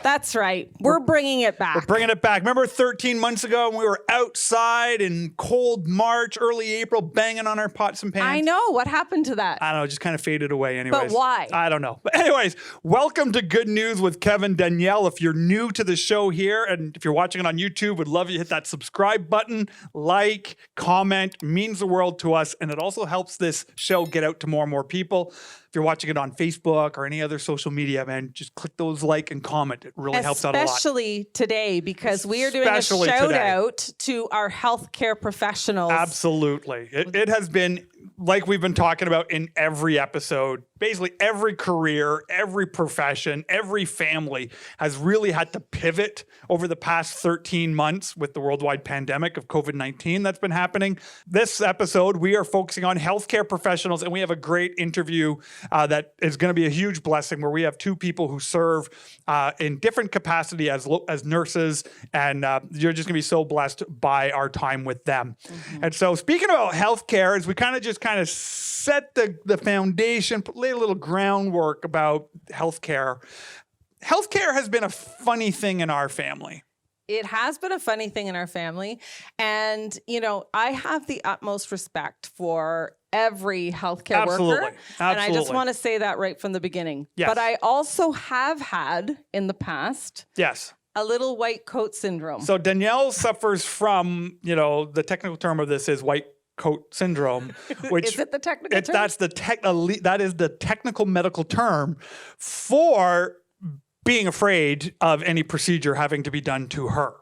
That's right. We're bringing it back. We're bringing it back. Remember 13 months ago when we were outside in cold March, early April, banging on our pots and pans? I know. What happened to that? I don't know. It just kind of faded away anyways. But why? I don't know. But anyways, welcome to Good News with Kev and Danielle. If you're new to the show here and if you're watching it on YouTube, would love you to hit that subscribe button, like, comment, means the world to us. And it also helps this show get out to more and more people. If you're watching it on Facebook or any other social media, man, just click those like and comment. It really helps out a lot. Especially today, because we are doing a shout out to our healthcare professionals. Absolutely. It has been, like we've been talking about in every episode, basically every career, every profession, every family has really had to pivot over the past 13 months with the worldwide pandemic of COVID-19 that's been happening. This episode, we are focusing on healthcare professionals, and we have a great interview that is going to be a huge blessing, where we have two people who serve in different capacity as nurses, and you're just going to be so blessed by our time with them. Mm-hmm. And so speaking about healthcare, as we kind of set the foundation, lay a little groundwork about healthcare. Healthcare has been a funny thing in our family. It has been a funny thing in our family. And, you know, I have the utmost respect for every healthcare worker. And I just want to say that right from the beginning. Yes. But I also have had in the past. Yes. A little white coat syndrome. So Danielle suffers from, you know, the technical term of this is white coat syndrome, which is it the technical term? That is the technical medical term for being afraid of any procedure having to be done to her.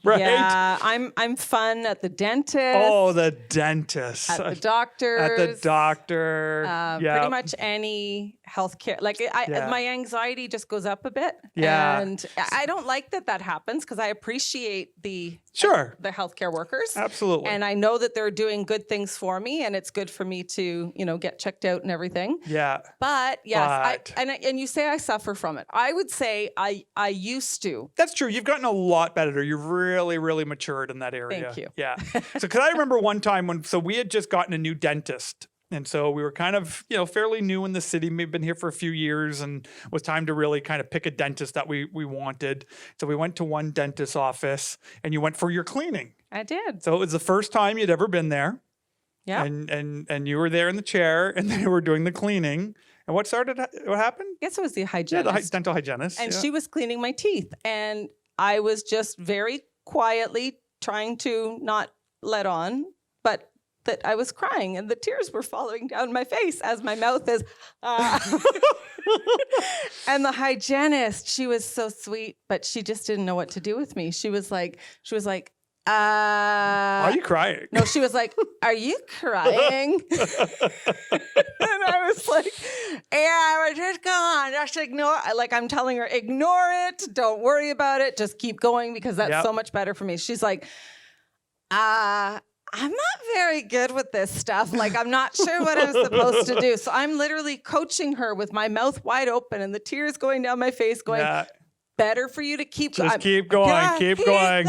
Right? Yeah, I'm fun at the dentist. Oh, the dentist. At the doctors. At the doctor. Pretty much any healthcare. Like my anxiety just goes up a bit. Yeah. And I don't like that happens, because I appreciate the healthcare workers. Absolutely. And I know that they're doing good things for me, and it's good for me to, you know, get checked out and everything. Yeah. But yes, and you say I suffer from it. I would say I used to. That's true. You've gotten a lot better. You've really matured in that area. Thank you. Yeah. So, because I remember one time so we had just gotten a new dentist. And so we were kind of, you know, fairly new in the city. We've been here for a few years, and it was time to really kind of pick a dentist that we wanted. So we went to one dentist's office, and you went for your cleaning. I did. So it was the first time you'd ever been there. Yeah. And you were there in the chair, and they were doing the cleaning. And what happened? I guess it was the hygienist. Yeah, the dental hygienist. And she was cleaning my teeth. And I was just very quietly trying to not let on, but that I was crying and the tears were falling down my face as my mouth is. And the hygienist, she was so sweet, but she just didn't know what to do with me. She was like, why are you crying? No, she was like, are you crying? And I was like, yeah, we're just gone. Just ignore. Like, I'm telling her, ignore it. Don't worry about it. Just keep going, because that's so much better for me. She's like, I'm not very good with this stuff. Like, I'm not sure what I'm supposed to do. So I'm literally coaching her with my mouth wide open and the tears going down my face, going, better for you to keep going. Just keep going, keep going.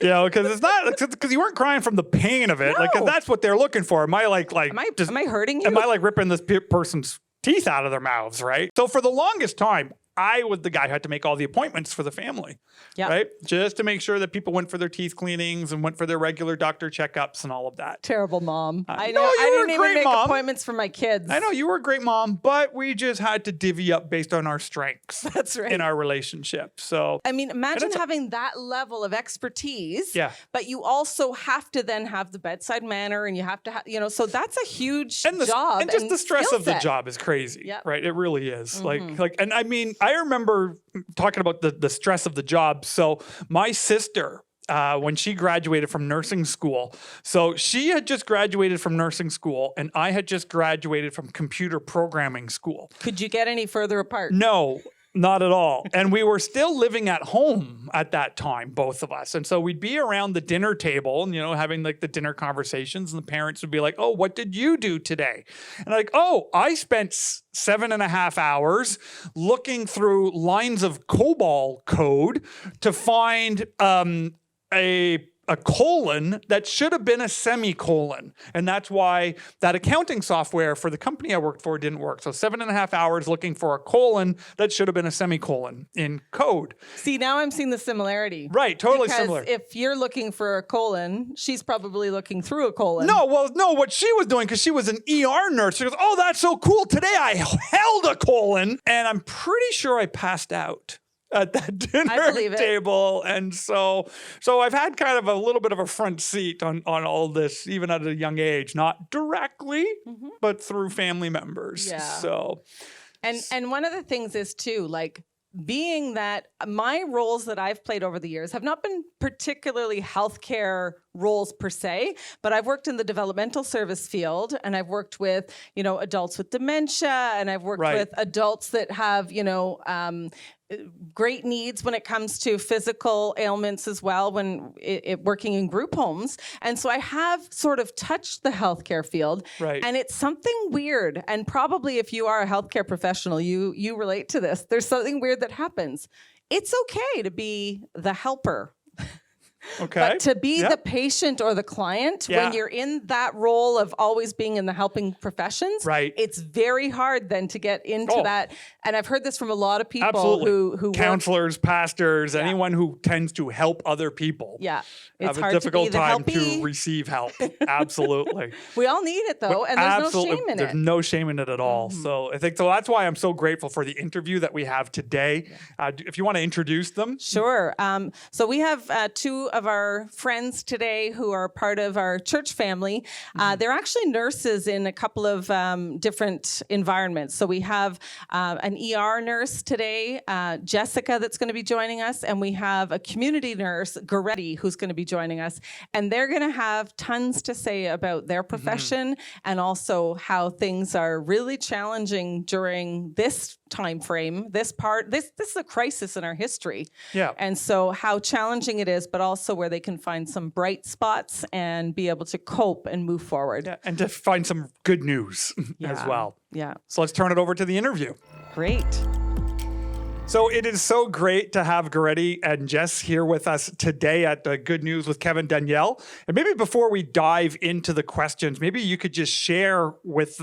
You know, because it's not, because you weren't crying from the pain of it. No. Like, cause that's what they're looking for. Am I am I hurting you? Am I like ripping this person's teeth out of their mouths, right? So for the longest time, I was the guy who had to make all the appointments for the family, right? Just to make sure that people went for their teeth cleanings and went for their regular doctor checkups and all of that. Terrible mom. I know. I didn't even make appointments for my kids. I know, you were a great mom, but we just had to divvy up based on our strengths. That's right. In our relationship. So, I mean, imagine having that level of expertise, but you also have to then have the bedside manner, and you have to have, you know, so that's a huge job. And just the stress of the job is crazy, right? It really is. Mm-hmm. Like, and I mean, I remember talking about the stress of the job. So my sister, when she graduated from nursing school, so she had just graduated from nursing school, and I had just graduated from computer programming school. Could you get any further apart? No. Not at all. And we were still living at home at that time, both of us. And so we'd be around the dinner table and, you know, having like the dinner conversations, and the parents would be like, oh, what did you do today? And like, oh, I spent 7.5 hours looking through lines of COBOL code to find a a colon that should have been a semicolon. And that's why that accounting software for the company I worked for didn't work. So 7.5 hours looking for a colon that should have been a semicolon in code. See, now I'm seeing the similarity. Right, totally because similar. If you're looking for a colon, she's probably looking through a colon. No, what she was doing, because she was an ER nurse, she goes, oh, that's so cool. Today I held a colon, and I'm pretty sure I passed out at that dinner table. And so I've had kind of a little bit of a front seat on all this, even at a young age, not directly, but through family members. Yeah. So, and one of the things is too, like, being that my roles that I've played over the years have not been particularly healthcare roles per se, but I've worked in the developmental service field, and I've worked with, adults with dementia, and I've worked with adults that have, great needs when it comes to physical ailments as well, when working in group homes. And so I have sort of touched the healthcare field, and it's something weird. And probably if you are a healthcare professional, you relate to this. There's something weird that happens. It's okay to be the helper. Okay. But to be the patient or the client, when you're in that role of always being in the helping professions, it's very hard then to get into that. And I've heard this from a lot of people who counselors, pastors, anyone who tends to help other people. Yeah. It's have a difficult time to receive help. Absolutely. We all need it though, and there's no shame in it. There's no shame in it at all. So I think that's why I'm so grateful for the interview that we have today. If you want to introduce them. Sure. So we have two of our friends today who are part of our church family. They're actually nurses in a couple of different environments. So we have an ER nurse today, Jessica, that's going to be joining us, and we have a community nurse, Goretti, who's going to be joining us. And they're going to have tons to say about their profession and also how things are really challenging during this time frame. This is a crisis in our history. Yeah. And so how challenging it is, but also where they can find some bright spots and be able to cope and move forward. Yeah, and to find some good news as well. Yeah. So let's turn it over to the interview. Great. So it is so great to have Goretti and Jess here with us today at Good News with Kev Danielle. And maybe before we dive into the questions, maybe you could just share with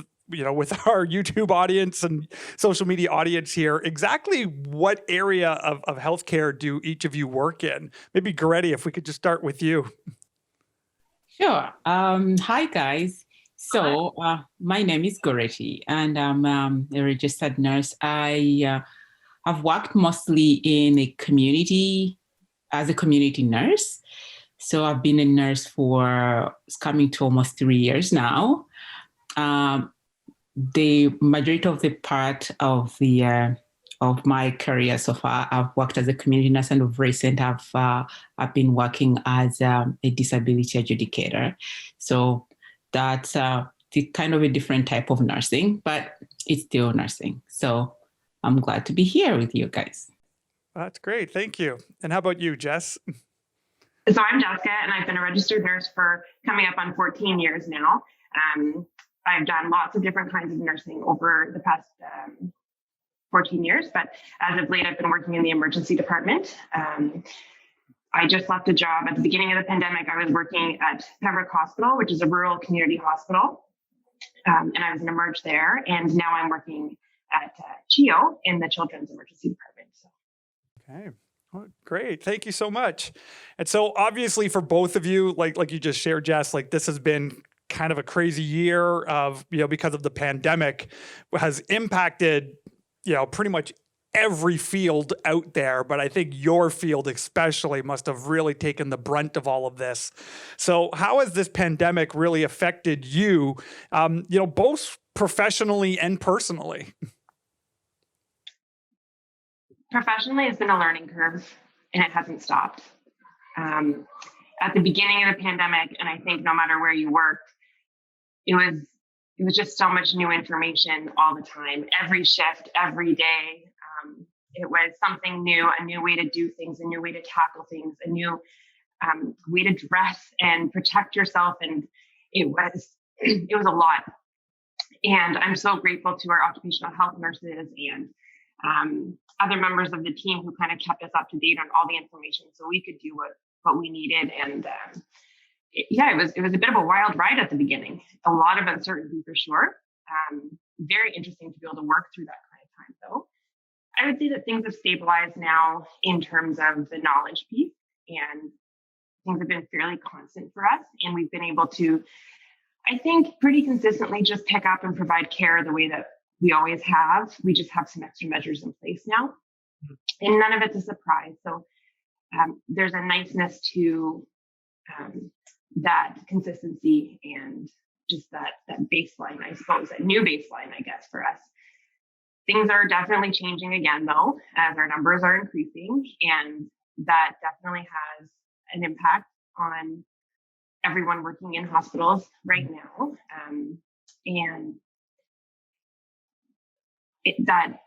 our YouTube audience and social media audience here, exactly what area of healthcare do each of you work in? Maybe Goretti, if we could just start with you. Sure. Hi, guys. So my name is Goretti, and I'm a registered nurse. I have worked mostly in as a community nurse. So I've been a nurse for coming to almost 3 years now. The majority of the part of my career so far, I've worked as a community nurse, and of recent, I've been working as a disability adjudicator. So that's the kind of a different type of nursing, but it's still nursing. So I'm glad to be here with you guys. That's great. Thank you. And how about you, Jess? So I'm Jessica, and I've been a registered nurse for coming up on 14 years now. I've done lots of different kinds of nursing over the past 14 years, but as of late, I've been working in the emergency department. I just left a job at the beginning of the pandemic. I was working at Pembroke Hospital, which is a rural community hospital, and I was an emerge there. And now I'm working at CHIO in the Children's Emergency Department. So. Okay. Well, great. Thank you so much. And so obviously for both of you, like you just shared, Jess, like this has been kind of a crazy year of, because of the pandemic, has impacted, pretty much every field out there. But I think your field especially must have really taken the brunt of all of this. So how has this pandemic really affected you, both professionally and personally? Professionally, it's been a learning curve, and it hasn't stopped. At the beginning of the pandemic, and I think no matter where you worked, it was just so much new information all the time, every shift, every day. It was something new, a new way to do things, a new way to tackle things, a new way to dress and protect yourself. And it was a lot. And I'm so grateful to our occupational health nurses and other members of the team who kind of kept us up to date on all the information so we could do what what we needed. And it was a bit of a wild ride at the beginning. A lot of uncertainty for sure. Very interesting to be able to work through that kind of time, though. I would say that things have stabilized now in terms of the knowledge piece, and things have been fairly constant for us. And we've been able to, I think, pretty consistently just pick up and provide care the way that we always have. We just have some extra measures in place now, and none of it's a surprise. So there's a niceness to that consistency and just that baseline, I suppose, that new baseline, I guess, for us. Things are definitely changing again, though, as our numbers are increasing, and that definitely has an impact on everyone working in hospitals right now. And that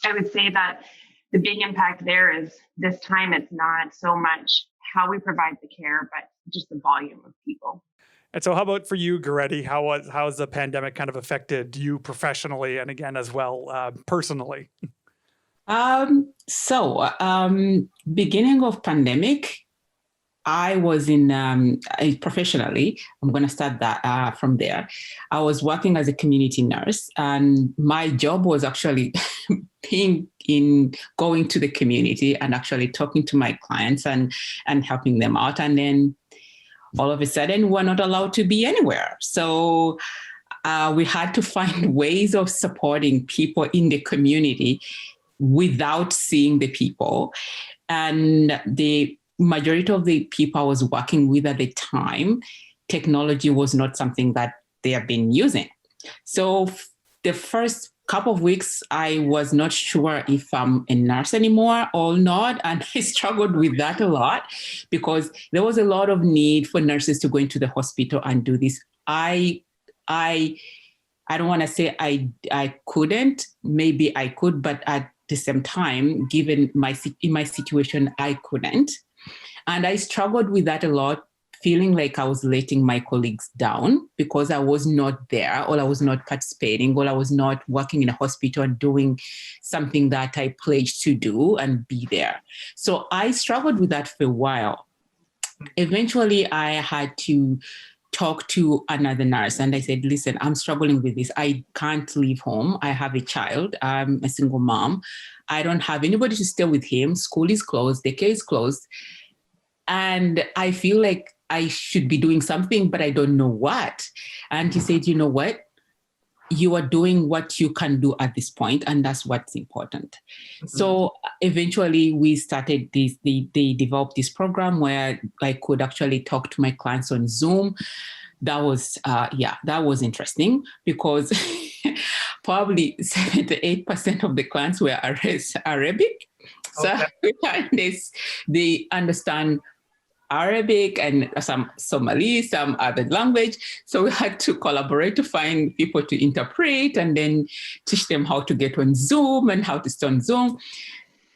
I would say that the big impact there is this time it's not so much how we provide the care, but just the volume of people. And so how about for you, Goretti? How has the pandemic kind of affected you professionally and again as well personally? Beginning of pandemic, I was in professionally, I'm going to start that from there. I was working as a community nurse, and my job was actually going to the community and actually talking to my clients and helping them out. And then all of a sudden, we're not allowed to be anywhere. So we had to find ways of supporting people in the community without seeing the people. And the majority of the people I was working with at the time, technology was not something that they have been using. So the first couple of weeks, I was not sure if I'm a nurse anymore or not. And I struggled with that a lot because there was a lot of need for nurses to go into the hospital and do this. I don't want to say I couldn't, maybe I could, but at the same time, given my situation, I couldn't. And I struggled with that a lot, feeling like I was letting my colleagues down because I was not there, or I was not participating, or I was not working in a hospital and doing something that I pledged to do and be there. So I struggled with that for a while. Eventually, I had to talk to another nurse and I said, listen, I'm struggling with this. I can't leave home. I have a child. I'm a single mom. I don't have anybody to stay with him. School is closed. Daycare is closed. And I feel like I should be doing something, but I don't know what. And he said, you know what? You are doing what you can do at this point, and that's what's important. Mm-hmm. So eventually we started this, they developed this program where I could actually talk to my clients on Zoom. That was, that was interesting because probably 78% of the clients were Arabic. Okay. So they understand Arabic and some Somali, some other language. So we had to collaborate to find people to interpret and then teach them how to get on Zoom and how to stay on Zoom.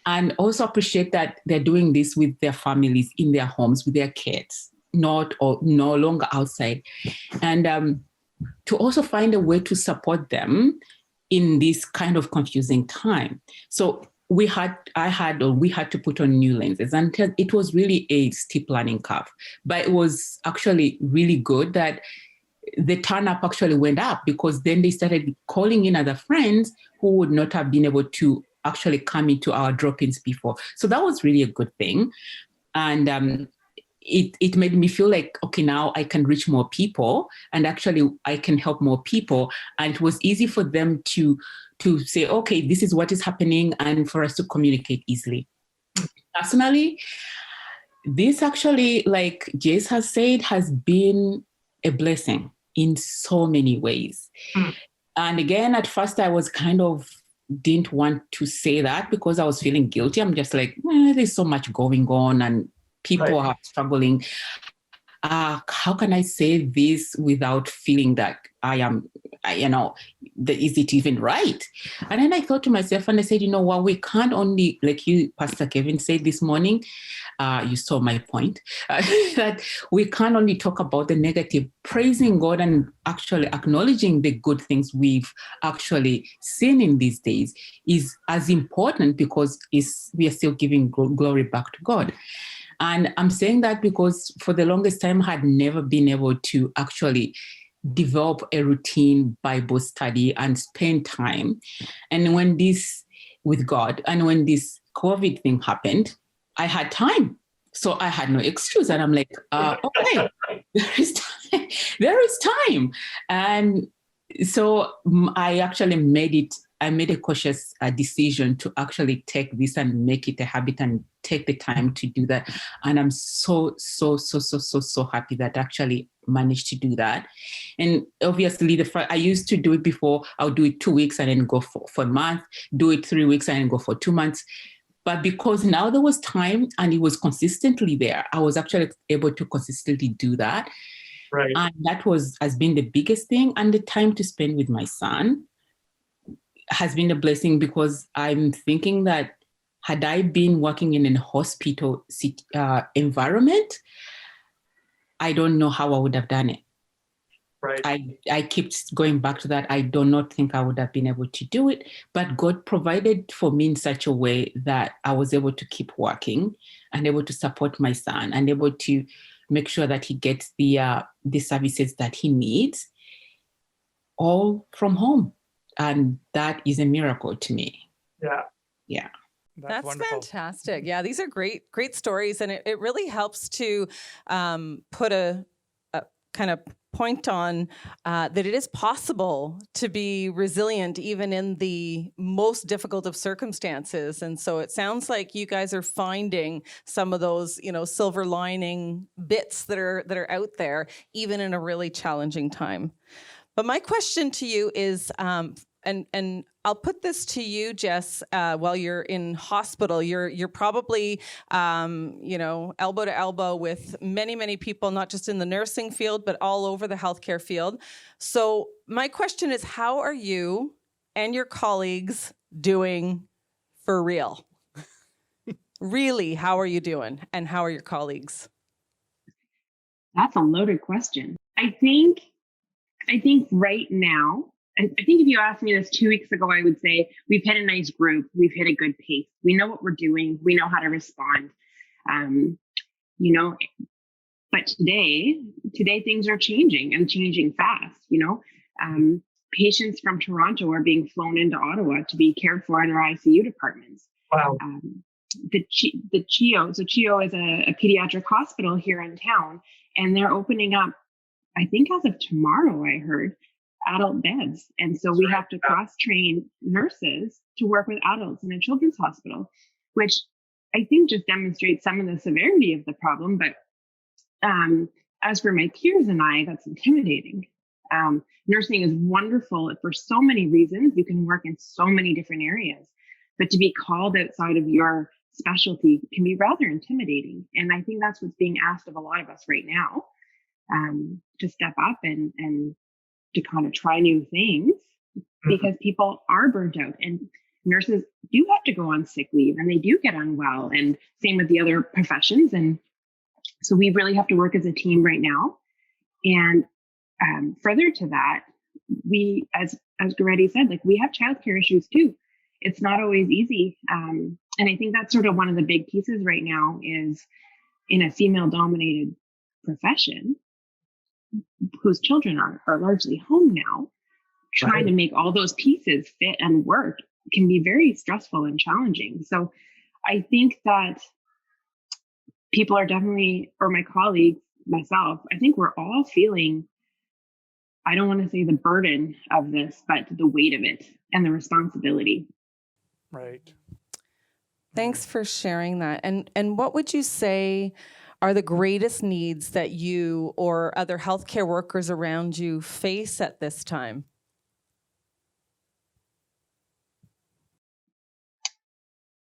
And also appreciate that they're doing this with their families in their homes, with their kids, no longer outside. And to also find a way to support them in this kind of confusing time. So we had to put on new lenses, and it was really a steep learning curve, but it was actually really good that the turn up actually went up, because then they started calling in other friends who would not have been able to actually come into our drop-ins before. So that was really a good thing. And it made me feel like, okay, now I can reach more people and actually I can help more people. And it was easy for them to say, okay, this is what is happening, and for us to communicate easily. Personally, this actually, like Jace has said, has been a blessing in so many ways. And again, at first I was kind of didn't want to say that because I was feeling guilty. I'm just like, there's so much going on and people are struggling. How can I say this without feeling that I am, is it even right? And then I thought to myself and I said, you know what, we can't only, like you, Pastor Kevin said this morning, you saw my point, that we can't only talk about the negative. Praising God and actually acknowledging the good things we've actually seen in these days is as important, because we are still giving glory back to God. And I'm saying that because for the longest time, I had never been able to actually develop a routine Bible study and spend time. And when this with God, and when this COVID thing happened, I had time. So I had no excuse. And I'm like, okay, there is time. There is time. And so I actually I made a cautious decision to actually take this and make it a habit and take the time to do that. And I'm so happy that I actually managed to do that. And obviously, I used to do it before. I'll do it 2 weeks and then go for a month, do it 3 weeks and then go for 2 months. But because now there was time and it was consistently there, I was actually able to consistently do that. Right. And that has been the biggest thing. And the time to spend with my son has been a blessing, because I'm thinking that had I been working in a hospital environment, I don't know how I would have done it. Right. I keep going back to that. I do not think I would have been able to do it, but God provided for me in such a way that I was able to keep working and able to support my son and able to make sure that he gets the services that he needs, all from home. And that is a miracle to me. Yeah. Yeah. That's wonderful. fantastic. Yeah, these are great stories. And it really helps to put a kind of point on that it is possible to be resilient even in the most difficult of circumstances. And so it sounds like you guys are finding some of those, silver lining bits that are out there, even in a really challenging time. But my question to you is, and I'll put this to you, Jess, while you're in hospital, you're probably, elbow to elbow with many, many people, not just in the nursing field, but all over the healthcare field. So my question is, how are you and your colleagues doing for real? Really, how are you doing? And how are your colleagues? That's a loaded question. I think right now, I think if you asked me this 2 weeks ago, I would say we've hit a nice group. We've hit a good pace. We know what we're doing. We know how to respond. But today things are changing and changing fast. Patients from Toronto are being flown into Ottawa to be cared for in our ICU departments. Wow. The CHEO is a pediatric hospital here in town, and they're opening up, I think as of tomorrow, I heard, adult beds. And so we have to cross-train nurses to work with adults in a children's hospital, which I think just demonstrates some of the severity of the problem. But as for my peers and I, that's intimidating. Nursing is wonderful for so many reasons. You can work in so many different areas, but to be called outside of your specialty can be rather intimidating. And I think that's what's being asked of a lot of us right now, to step up and to kind of try new things, because people are burnt out, and nurses do have to go on sick leave and they do get unwell, and same with the other professions. And so we really have to work as a team right now. And further to that, we, as Goretti said, we have childcare issues too. It's not always easy. And I think that's sort of one of the big pieces right now is in a female dominated profession whose children are largely home now, trying to make all those pieces fit and work can be very stressful and challenging. So I think that people are definitely, or my colleagues, myself, I think we're all feeling, I don't want to say the burden of this, but the weight of it and the responsibility. Right. Thanks for sharing that. And what would you say are the greatest needs that you or other healthcare workers around you face at this time?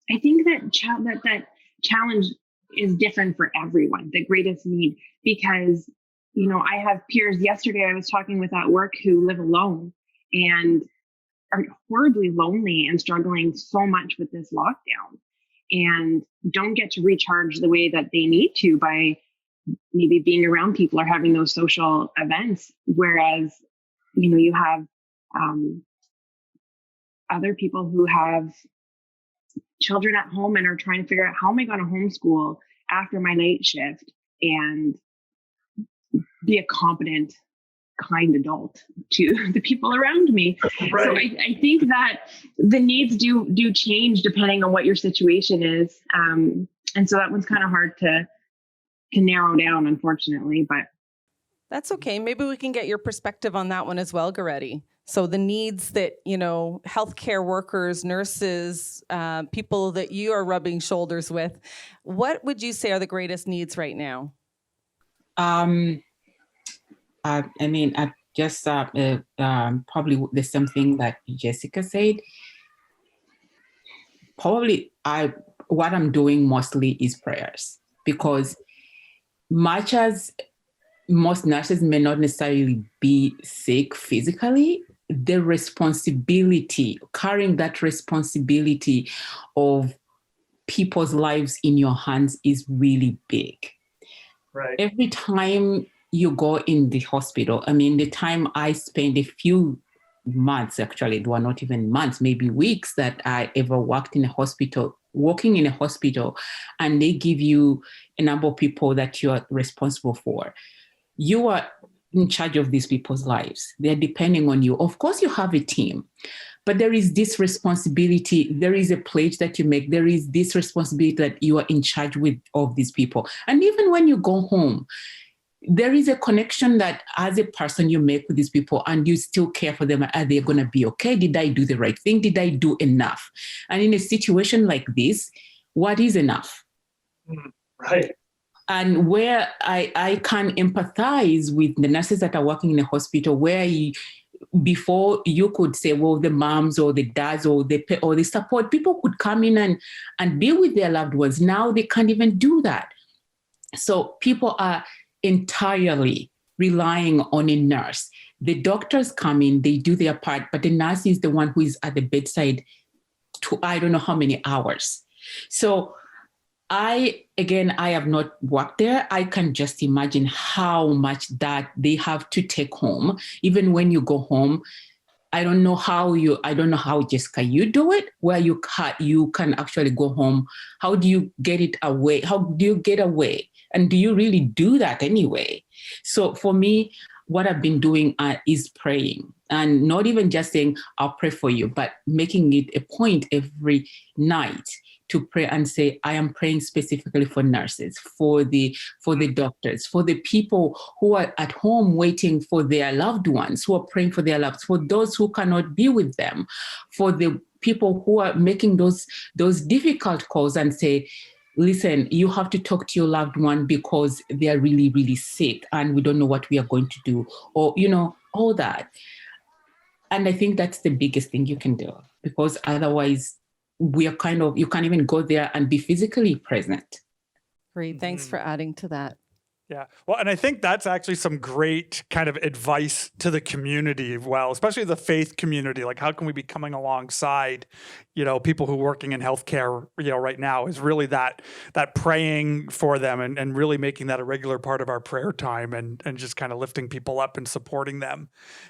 I think that challenge is different for everyone, the greatest need, because, I have peers. Yesterday I was talking with at work who live alone and are horribly lonely and struggling so much with this lockdown, and don't get to recharge the way that they need to by maybe being around people or having those social events. Whereas, you have other people who have children at home and are trying to figure out, how am I going to homeschool after my night shift and be a competent, kind adult to the people around me. Right. So I think that the needs do change depending on what your situation is. And so that one's kind of hard to narrow down, unfortunately, but. That's okay. Maybe we can get your perspective on that one as well, Goretti. So the needs that, healthcare workers, nurses, people that you are rubbing shoulders with, what would you say are the greatest needs right now? I just probably the same thing that Jessica said. Probably what I'm doing mostly is prayers, because much as most nurses may not necessarily be sick physically, the responsibility, carrying that responsibility of people's lives in your hands is really big. Right. Every time you go in the hospital, the time I spent a few months, actually, it were not even months, maybe weeks that I ever working in a hospital, and they give you a number of people that you are responsible for. You are in charge of these people's lives. They're depending on you. Of course, you have a team, but there is this responsibility. There is a pledge that you make. There is this responsibility that you are in charge of these people. And even when you go home, there is a connection that as a person you make with these people, and you still care for them. Are they going to be okay? Did I do the right thing? Did I do enough? And in a situation like this, what is enough? Right. And where I can empathize with the nurses that are working in a hospital, where before you could say, well, the moms or the dads or the support people could come in and be with their loved ones. Now they can't even do that. So people are entirely relying on a nurse. The doctors come in, they do their part, but the nurse is the one who is at the bedside to I don't know how many hours. So I have not worked there. I can just imagine how much that they have to take home. Even when you go home, I don't know how Jessica, you do it, where you can actually go home. How do you get it away? How do you get away? And do you really do that anyway? So for me, what I've been doing is praying, and not even just saying, I'll pray for you, but making it a point every night to pray and say, I am praying specifically for nurses, for the doctors, for the people who are at home waiting for their loved ones, who are praying for their loved ones, for those who cannot be with them, for the people who are making those difficult calls and say, listen, you have to talk to your loved one because they are really, really sick and we don't know what we are going to do, or, all that. And I think that's the biggest thing you can do, because otherwise you can't even go there and be physically present. Great. Thanks for adding to that. Yeah. Well, and I think that's actually some great kind of advice to the community, especially the faith community. Like, how can we be coming alongside, people who are working in healthcare, right now, is really that praying for them and really making that a regular part of our prayer time and just kind of lifting people up and supporting them,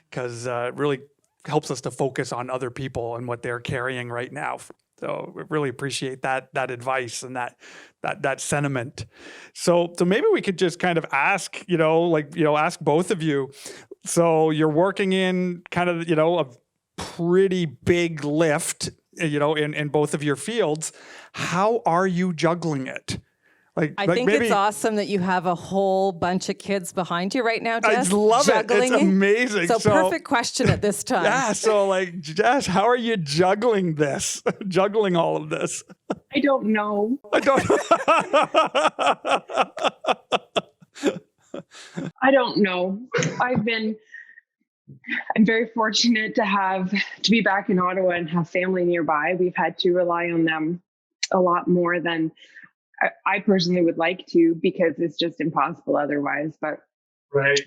because it really helps us to focus on other people and what they're carrying right now. So we really appreciate that advice and that sentiment. So maybe we could just kind of ask, ask both of you. So you're working in kind of, a pretty big lift, in both of your fields. How are you juggling it? I think maybe, it's awesome that you have a whole bunch of kids behind you right now, Jess. I love it. It's amazing. So perfect question at this time. Yeah. So Jess, how are you juggling this? Juggling all of this? I don't know. I don't know. I'm very fortunate to be back in Ottawa and have family nearby. We've had to rely on them a lot more than I personally would like to, because it's just impossible otherwise. But right,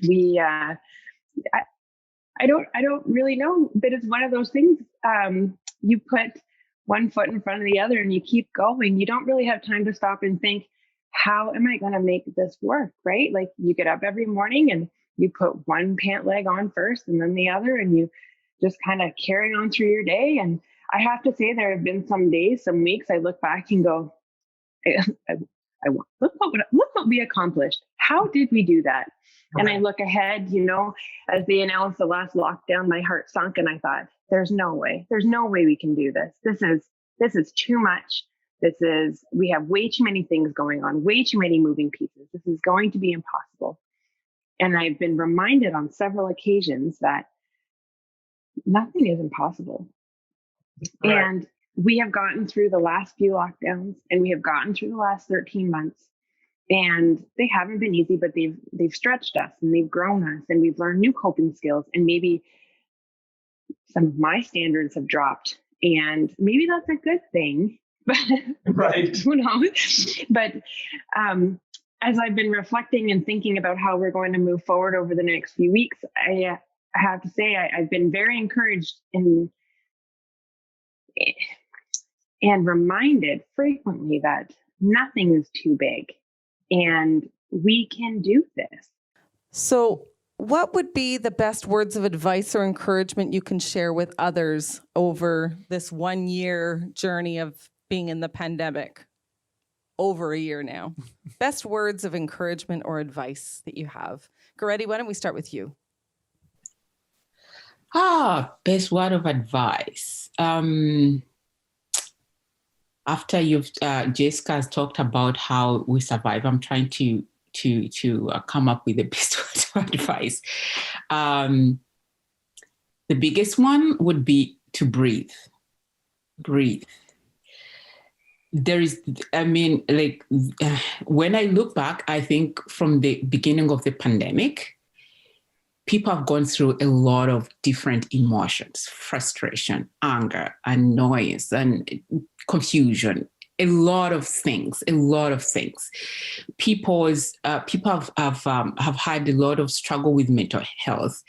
I don't really know. But it's one of those things. You put one foot in front of the other and you keep going. You don't really have time to stop and think, how am I going to make this work? Right? Like, you get up every morning and you put one pant leg on first and then the other, and you just kind of carry on through your day. And I have to say, there have been some days, some weeks I look back and go, look what we accomplished. How did we do that? And I look ahead, as they announced the last lockdown, my heart sunk and I thought, there's no way we can do this. This is too much. We have way too many things going on, way too many moving pieces. This is going to be impossible. And I've been reminded on several occasions that nothing is impossible. Right. And we have gotten through the last few lockdowns and we have gotten through the last 13 months. And they haven't been easy, but they've stretched us and they've grown us and we've learned new coping skills. And maybe some of my standards have dropped and maybe that's a good thing, but right. Who knows? But as I've been reflecting and thinking about how we're going to move forward over the next few weeks, I have to say I've been very encouraged and reminded frequently that nothing is too big. And we can do this. So what would be the best words of advice or encouragement you can share with others over this 1 year journey of being in the pandemic? Over a year now. Best words of encouragement or advice that you have. Goretti, why don't we start with you? Best word of advice. After Jessica has talked about how we survive, I'm trying to come up with the best words of advice. The biggest one would be to breathe. Breathe. When I look back, I think from the beginning of the pandemic, people have gone through a lot of different emotions, frustration, anger, annoyance, and confusion, a lot of things. People have had a lot of struggle with mental health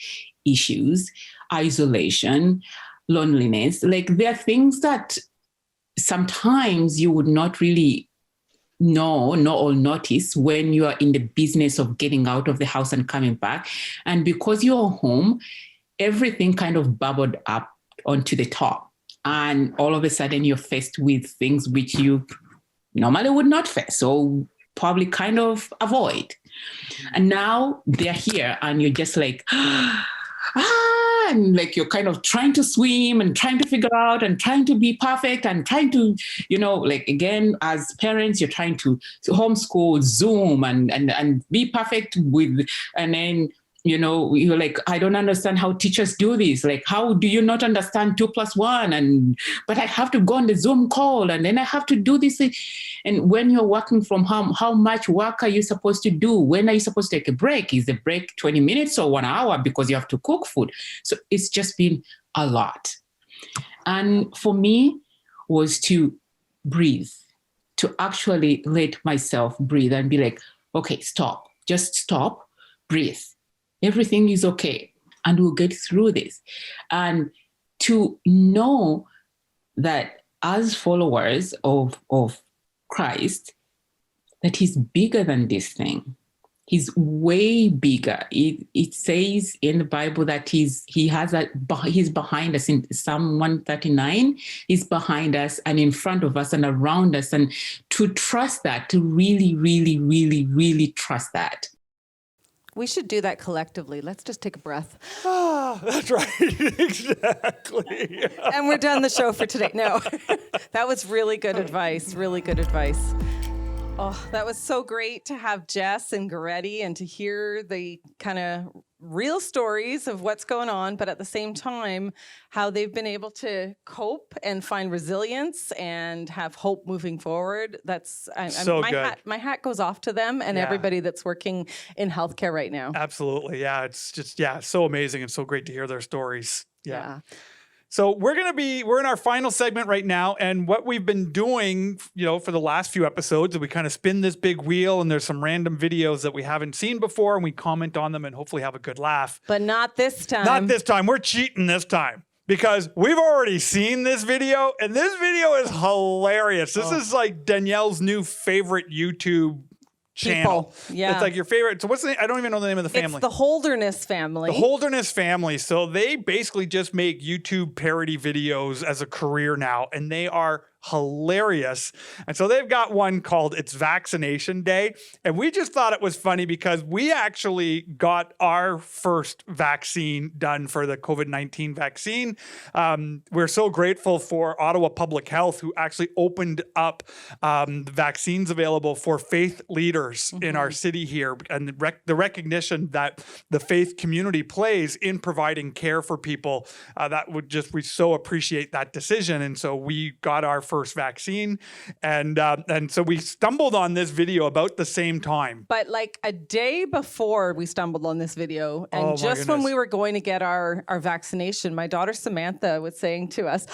issues, isolation, loneliness. There are things that sometimes you would not really know or notice when you are in the business of getting out of the house and coming back. And because you're home, everything kind of bubbled up onto the top. And all of a sudden you're faced with things which you normally would not face or probably kind of avoid. And now they're here and you're just like, and you're kind of trying to swim and trying to figure out and trying to be perfect and trying to, again, as parents, you're trying to homeschool, Zoom and be perfect with, and then, you're like, I don't understand how teachers do this. How do you not understand 2 + 1? But I have to go on the Zoom call and then I have to do this. And when you're working from home, how much work are you supposed to do? When are you supposed to take a break? Is the break 20 minutes or 1 hour because you have to cook food? So it's just been a lot. And for me was to breathe, to actually let myself breathe and be like, okay, stop, just stop, breathe. Everything is okay, and we'll get through this. And to know that as followers of Christ, that he's bigger than this thing. He's way bigger. It says in the Bible that he's behind us in Psalm 139. He's behind us and in front of us and around us. And to trust that, to really, really, really, really trust that. We should do that collectively. Let's just take a breath. That's right. Exactly. And we're done the show for today. No, that was really good advice. Really good advice. Oh, that was so great to have Jess and Goretti and to hear the kind of real stories of what's going on, but at the same time, how they've been able to cope and find resilience and have hope moving forward. That's so good. My hat goes off to them and everybody that's working in healthcare right now. Absolutely. Yeah. It's just, so amazing and so great to hear their stories. Yeah. So we're in our final segment right now. And what we've been doing, for the last few episodes, is we kind of spin this big wheel and there's some random videos that we haven't seen before and we comment on them and hopefully have a good laugh. But not this time. Not this time. We're cheating this time because we've already seen this video and this video is hilarious. This is like Danielle's new favorite YouTube channel. Yeah. It's like your favorite. So what's the name? I don't even know the name of the family. It's the Holderness family. The Holderness family. So they basically just make YouTube parody videos as a career now, and they are hilarious. And so they've got one called It's Vaccination Day. And we just thought it was funny because we actually got our first vaccine done for the COVID-19 vaccine. We're so grateful for Ottawa Public Health, who actually opened up the vaccines available for faith leaders in our city here, and the recognition that the faith community plays in providing care for people. We so appreciate that decision. And so we got our first vaccine, and so we stumbled on this video about the same time. But like a day before we stumbled on this video, and just when we were going to get our vaccination, my daughter Samantha was saying to us,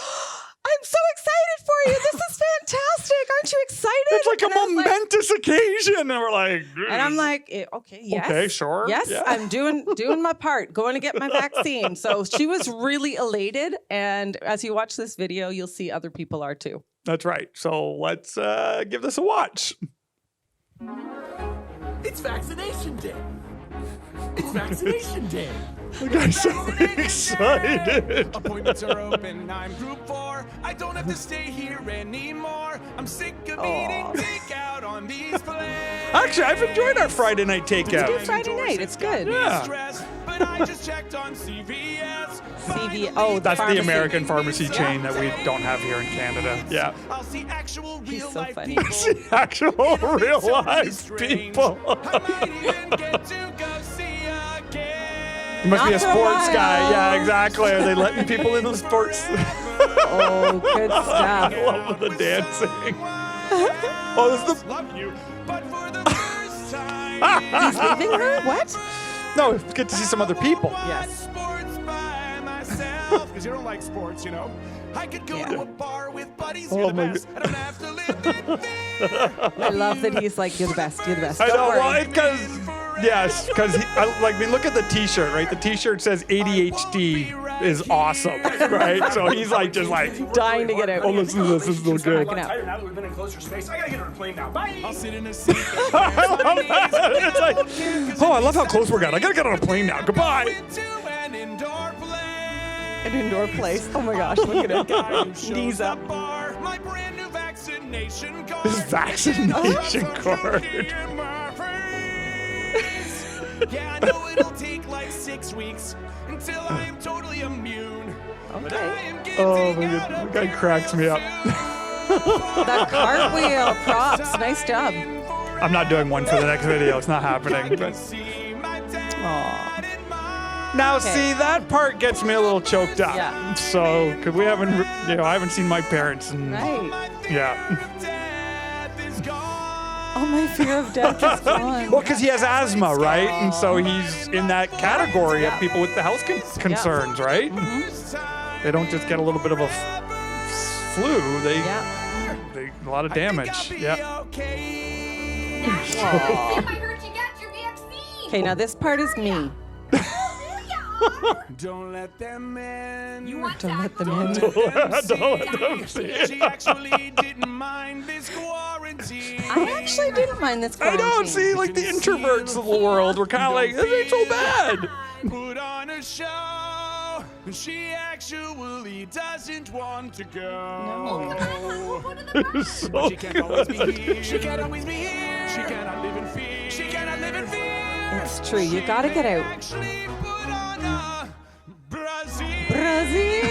I'm so excited for you. This is fantastic. Aren't you excited? It's like a momentous occasion. And we're like, and I'm like, okay, yes. Okay, sure. Yes, yeah. I'm doing my part, going to get my vaccine. So she was really elated. And as you watch this video, you'll see other people are too. That's right. So let's give this a watch. It's vaccination day. It's vaccination day. The guy's so excited. Appointments are open. I'm group 4. I don't have to stay here anymore. I'm sick of eating takeout on these planes. Actually, I've enjoyed our Friday night takeout. We do Friday night. It's good. Yeah. But I just checked on CVS. That's the American pharmacy chain that we don't have here in Canada. Yeah. I'll see actual real so life funny. people. Actual real life people. I might even get to go see again. You must be a Not for a sports while. guy. Yeah, exactly. Are they letting people into sports? Oh, good stuff. I love the dancing. Oh, this is the... Love you, but for the first time. He's leaving her? What? No, it's good to see some other people. Yes. Sports by myself. Because you don't like sports, you know. I could go to a bar with buddies. You're the best. I don't have to live in fear. I love that he's like, you're the best. You're the best. I Don't know. worry. Well, because look at the T-shirt, right? The T-shirt says ADHD is awesome, right? So he's like just like dying to get out. Oh, listen to this. This is so good. Cracking up. Tired now that we've been in closer space. I gotta get on a plane now. Bye. I'll sit in a seat. I love that. It's like, I love how close we're getting. I gotta get on a plane now. Goodbye. To an indoor play. An indoor place. Oh my gosh, look at it. Knees up. Bar, my brand new vaccination card. This vaccination card. Yeah, I know it'll take like 6 weeks until I am totally immune. But I am getting Oh my out god, of the guy cracks me up. That cartwheel, props. Nice job. I'm not doing one for the next video. It's not happening. But now, see, that part gets me a little choked up. Yeah. So, because we haven't, I haven't seen my parents, and Right. yeah. Oh, my fear of death is gone. Well, because he has asthma, right? And so he's in that category of people with the health concerns, right? They don't just get a little bit of a flu; they a lot of damage. Yeah. Okay, now this part is me. Don't let them in. Don't let them in. Don't let them see it. She actually didn't mind this quarantine. I actually didn't mind this I quarantine. don't see like the introverts of the world. We're kind of like, this ain't so bad. Put on a show. She actually doesn't want to go. It's so But she can't always be good. here. She can't always be here. She cannot live in fear. She cannot live in fear. It's true. You gotta get out. Actually put on a Brazil. Brazil.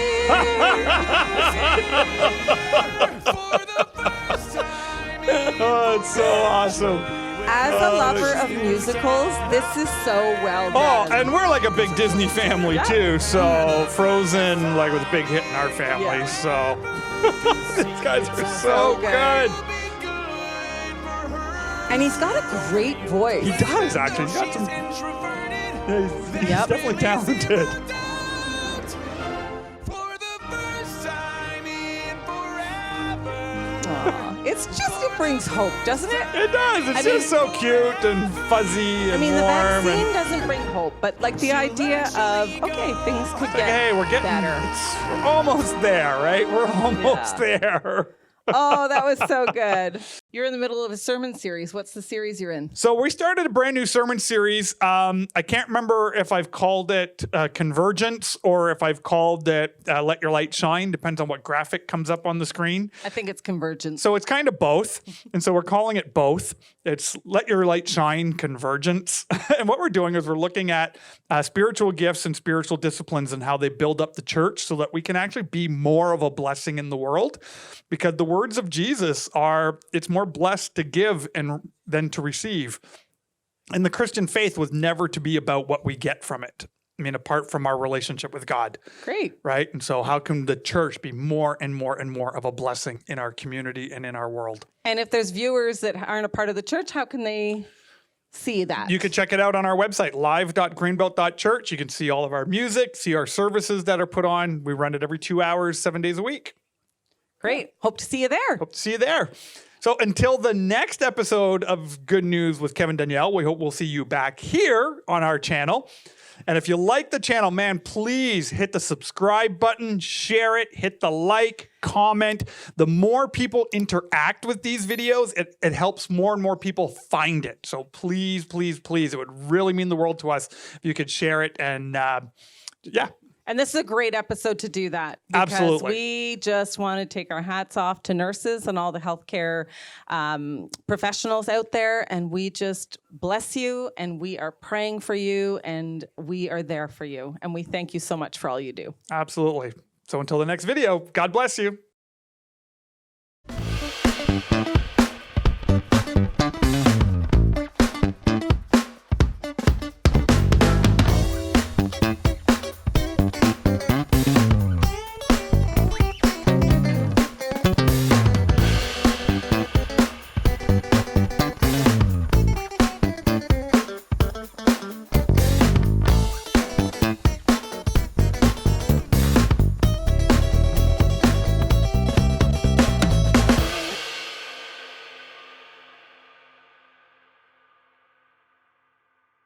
For the first time in Oh, it's so awesome. As a lover of musicals, this is so well Oh, done. and we're like a big Disney family too. So Frozen like was a big hit in our family. Yeah. So these guys are so good. And he's got a great voice. He does actually. He's got some. Yeah, he's definitely talented. For the first time in forever. Aw. It's just, it brings hope, doesn't it? It does. It's I just so cute and fuzzy and I mean, the warm. vaccine And doesn't bring hope, but like the idea of, okay, things could like, get hey, we're getting. better. We're almost there, right? We're almost there. Oh, that was so good. You're in the middle of a sermon series. What's the series you're in? So we started a brand new sermon series. I can't remember if I've called it Convergence or if I've called it Let Your Light Shine. Depends on what graphic comes up on the screen. I think it's Convergence. So it's kind of both. And so we're calling it both. It's Let Your Light Shine Convergence. And what we're doing is we're looking at spiritual gifts and spiritual disciplines and how they build up the church so that we can actually be more of a blessing in the world. Because the words of Jesus are, it's more blessed to give than to receive. And the Christian faith was never to be about what we get from it. I mean, apart from our relationship with God. Great. Right? And so how can the church be more and more and more of a blessing in our community and in our world? And if there's viewers that aren't a part of the church, how can they see that? You can check it out on our website, live.greenbelt.church. You can see all of our music, see our services that are put on. We run it every 2 hours, 7 days a week. Great. Hope to see you there. Hope to see you there. So until the next episode of Good News with Kev and Danielle, we hope we'll see you back here on our channel. And if you like the channel, man, please hit the subscribe button, share it, hit the like, comment. The more people interact with these videos, it helps more and more people find it. So please, please, please, it would really mean the world to us if you could share it. And yeah. And this is a great episode to do that. Because Absolutely. we just want to take our hats off to nurses and all the healthcare professionals out there. And we just bless you and we are praying for you and we are there for you. And we thank you so much for all you do. Absolutely. So until the next video, God bless you.